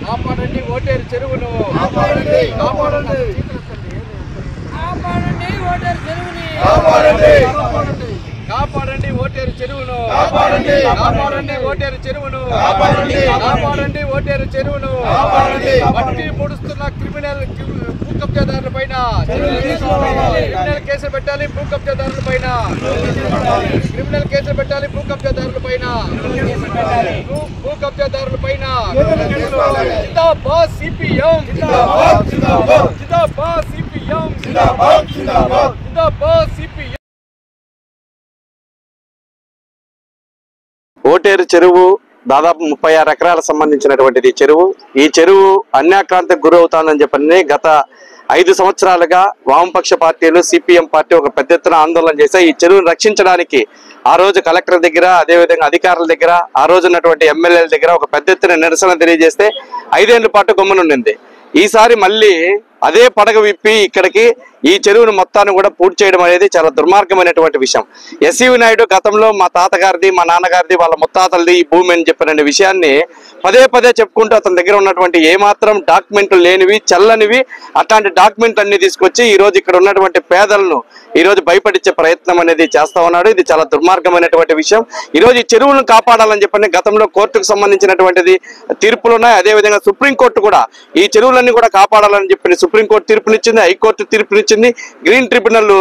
కాపాడండి ఓటేరు చెరువును, కాపాడండి కాపాడండి కాపాడండి ఓటేరు చెరువుని, కాపాడండి కాపాడండి ఓటేరు చెరువును, కాపాడండి కాపాడండి ఓటేరు చెరువును, కాపాడండి కాపాడండి ఓటేరు చెరువును, కాపాడండి మట్టి పొడుస్తున్న క్రిమినల్ భూ కబ్జాదారుల పైన క్రిమినల్ కేసులు పెట్టాలి, భూ కబ్జాదారుల పైన క్రిమినల్ కేసులు పెట్టాలి, భూ కబ్జాదారుల పైన భూ కబ్జాదారుల పైన జిందాబాద్ సిపిఎం, జిందాబాద్ సిపిఎం, జిందాబాద్ సిపిఎం. ఓటేరు చెరువు దాదాపు 36 ఎకరాలకు సంబంధించినటువంటిది చెరువు. ఈ చెరువు అన్యాక్రాంతికి గురవుతానని చెప్పని గత 5 సంవత్సరాలుగా వామపక్ష పార్టీలు సిపిఎం పార్టీ ఒక పెద్ద ఎత్తున ఆందోళన చేశాయి. ఈ చెరువును రక్షించడానికి ఆ రోజు కలెక్టర్ దగ్గర, అదేవిధంగా అధికారుల దగ్గర, ఆ రోజు ఉన్నటువంటి ఎమ్మెల్యేల దగ్గర ఒక పెద్ద ఎత్తున నిరసన తెలియజేస్తే 5 ఏళ్ల పాటు గమ్మునుండింది. ఈసారి మళ్ళీ అదే పడగ విప్పి ఇక్కడికి ఈ చెరువును మొత్తాన్ని కూడా పూర్తి చేయడం అనేది చాలా దుర్మార్గమైనటువంటి విషయం. ఎస్వి నాయుడు గతంలో మా తాతగారిది, మా నాన్నగారిది, వాళ్ళ ముత్తాతలది ఈ భూమి అని చెప్పిన విషయాన్ని పదే పదే చెప్పుకుంటూ అతని దగ్గర ఉన్నటువంటి ఏమాత్రం డాక్యుమెంట్లు లేనివి, చల్లనివి అట్లాంటి డాక్యుమెంట్లు అన్ని తీసుకొచ్చి ఈ రోజు ఇక్కడ ఉన్నటువంటి పేదలను ఈ రోజు భయపడించే ప్రయత్నం అనేది చేస్తా ఉన్నాడు. ఇది చాలా దుర్మార్గమైనటువంటి విషయం. ఈ రోజు ఈ చెరువులను కాపాడాలని చెప్పని గతంలో కోర్టుకు సంబంధించినటువంటిది తీర్పులు ఉన్నాయి. అదేవిధంగా సుప్రీంకోర్టు కూడా ఈ చెరువులన్నీ కూడా కాపాడాలని చెప్పి సుప్రీంకోర్టు తీర్పునిచ్చింది, హైకోర్టు తీర్పునిచ్చింది, గ్రీన్ ట్రిబ్యునల్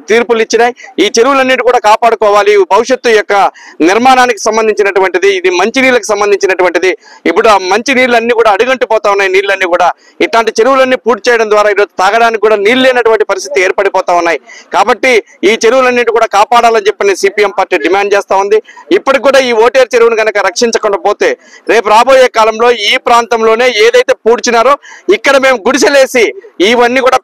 తీర్పులు ఇచ్చినాయి. ఈ చెరువులన్నిటి కూడా కాపాడుకోవాలి. భవిష్యత్తు యొక్క నిర్మాణానికి సంబంధించినటువంటిది, ఇది మంచినీళ్ళకి సంబంధించినటువంటిది. ఇప్పుడు ఆ మంచి నీళ్ళన్నీ కూడా అడుగంటిపోతా ఉన్నాయి. నీళ్ళన్నీ కూడా ఇట్లాంటి చెరువులన్నీ పూర్తి చేయడం ద్వారా ఈరోజు తాగడానికి కూడా నీళ్ళు లేనటువంటి పరిస్థితి ఏర్పడిపోతా ఉన్నాయి. కాబట్టి ఈ చెరువులన్నిటి కూడా కాపాడాలని చెప్పని సిపిఎం పార్టీ డిమాండ్ చేస్తా ఉంది. ఇప్పటికి కూడా ఈ ఓటేరు చెరువును కనుక రక్షించకుండా పోతే రేపు రాబోయే కాలంలో ఈ ప్రాంతంలోనే ఏదైతే పూడ్చినారో ఇక్కడ మేము గుడిసెలేసి ఇవన్నీ కూడా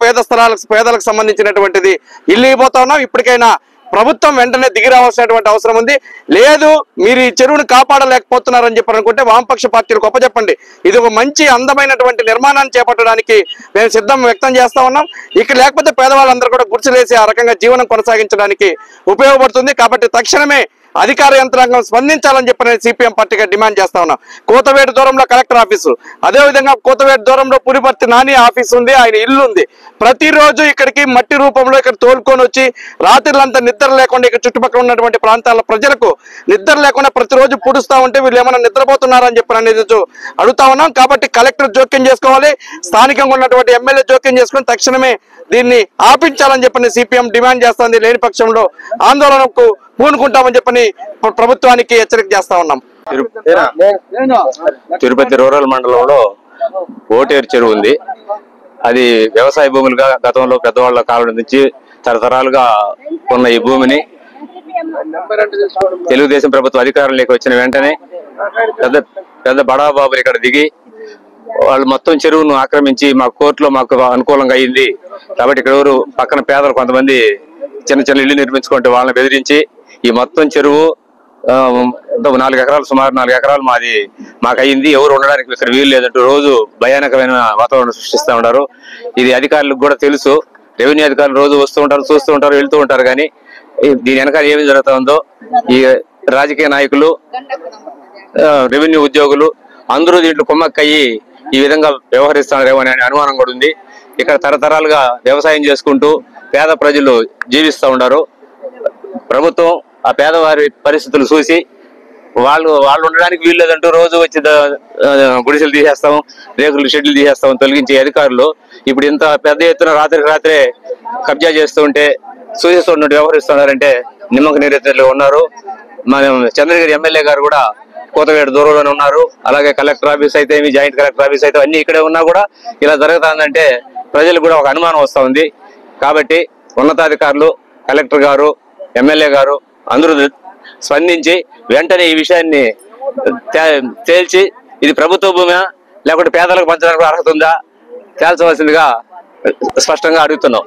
పేదలకు సంబంధించినటువంటిది ఇల్లు ఇవ్వబోతా ఉన్నాం. ఇప్పటికైనా ప్రభుత్వం వెంటనే దిగి రావాల్సినటువంటి అవసరం ఉంది. లేదు మీరు ఈ చెరువును కాపాడలేకపోతున్నారని చెప్పి అనుకుంటే వామపక్ష పార్టీలకు ఒప్పచెప్పండి. ఇది ఒక మంచి అందమైనటువంటి నిర్మాణాన్ని చేపట్టడానికి మేము సిద్ధం వ్యక్తం చేస్తా ఉన్నాం. ఇక్కడ లేకపోతే పేదవాళ్ళందరూ కూడా గుడిసెలేసి ఆ రకంగా జీవనం కొనసాగించడానికి ఉపయోగపడుతుంది. కాబట్టి తక్షణమే అధికార యంత్రాంగం స్పందించాలని చెప్పి సిపిఎం పార్టీగా డిమాండ్ చేస్తా ఉన్నాం. కోతవేటు దూరంలో కలెక్టర్ ఆఫీసు, అదేవిధంగా కోతవేటు దూరంలో పులిపర్తి నాని ఆఫీస్ ఉంది, ఆయన ఇల్లు ఉంది. ప్రతిరోజు ఇక్కడికి మట్టి రూపంలో ఇక్కడ తోలుకొని వచ్చి రాత్రులంతా నిద్ర లేకుండా ఇక్కడ చుట్టుపక్కల ఉన్నటువంటి ప్రాంతాల ప్రజలకు నిద్ర లేకుండా ప్రతిరోజు పుడుస్తూ ఉంటే వీళ్ళు ఏమైనా నిద్రపోతున్నారని చెప్పి అనేది అడుగుతా ఉన్నాం. కాబట్టి కలెక్టర్ జోక్యం చేసుకోవాలి, స్థానికంగా ఉన్నటువంటి ఎమ్మెల్యే జోక్యం చేసుకుని తక్షణమే దీన్ని ఆపించాలని చెప్పని సిపిఎం డిమాండ్ చేస్తుంది. లేని పక్షంలో ఆందోళనకు పూనుకుంటామని చెప్పని ప్రభుత్వానికి హెచ్చరిక చేస్తా ఉన్నాం. తిరుపతి రూరల్ మండలంలో ఓటేరు చెరువు ఉంది. అది వ్యవసాయ భూములుగా గతంలో పెద్దవాళ్ల కాలం నుంచి తరతరాలుగా ఉన్న ఈ భూమిని తెలుగుదేశం ప్రభుత్వం అధికారంలోకి వచ్చిన వెంటనే పెద్ద బడాబాబులు ఇక్కడ దిగి వాళ్ళు మొత్తం చెరువును ఆక్రమించి మా కోర్టులో మాకు అనుకూలంగా అయింది కాబట్టి ఇక్కడ ఎవరు పక్కన పేదలు కొంతమంది చిన్న చిన్న ఇల్లు నిర్మించుకుంటే వాళ్ళని బెదిరించి ఈ మొత్తం చెరువు 4 ఎకరాలు సుమారు 4 ఎకరాలు మాకు అయింది, ఎవరు ఉండడానికి ఇక్కడ వీలు లేదంటూ రోజు భయానకమైన వాతావరణం సృష్టిస్తూ ఉంటారు. ఇది అధికారులకు కూడా తెలుసు. రెవెన్యూ అధికారులు రోజు వస్తూ ఉంటారు, చూస్తూ ఉంటారు, వెళ్తూ ఉంటారు. కానీ దీని వెనకాల ఏమి జరుగుతుందో ఈ రాజకీయ నాయకులు, రెవెన్యూ ఉద్యోగులు అందరూ దీంట్లో కుమ్మక్కయ్యి ఈ విధంగా వ్యవహరిస్తున్నారేమో అనే అనుమానం కూడా ఉంది. ఇక్కడ తరతరాలుగా వ్యవసాయం చేసుకుంటూ పేద ప్రజలు జీవిస్తూ ఉన్నారు. ప్రభుత్వం ఆ పేదవారి పరిస్థితులు చూసి వాళ్ళు ఉండడానికి వీలు లేదంటూ రోజు వచ్చి గుడిసెలు తీసేస్తాం, రేకులు షెడ్లు తీసేస్తాం తొలగించే అధికారులు ఇప్పుడు ఇంత పెద్ద ఎత్తున రాత్రికి రాత్రే కబ్జా చేస్తూ ఉంటే చూసేస్తున్నట్టు వ్యవహరిస్తున్నారంటే నిమ్మక నీరెత్తులు ఉన్నారు. మన చంద్రగిరి ఎమ్మెల్యే గారు కూడా కోతవేటు దూరంలోనే ఉన్నారు. అలాగే కలెక్టర్ ఆఫీస్ అయితే జాయింట్ కలెక్టర్ ఆఫీస్ అయితే అన్ని ఇక్కడే ఉన్నా కూడా ఇలా జరుగుతుందంటే ప్రజలకు కూడా ఒక అనుమానం వస్తూ ఉంది. కాబట్టి ఉన్నతాధికారులు, కలెక్టర్ గారు, ఎమ్మెల్యే గారు అందరూ స్పందించి వెంటనే ఈ విషయాన్ని తేల్చి ఇది ప్రభుత్వ భూమి లేకుంటే పేదలకు పంచడానికి అర్హత ఉందా తేల్చవలసిందిగా స్పష్టంగా అడుగుతున్నాం.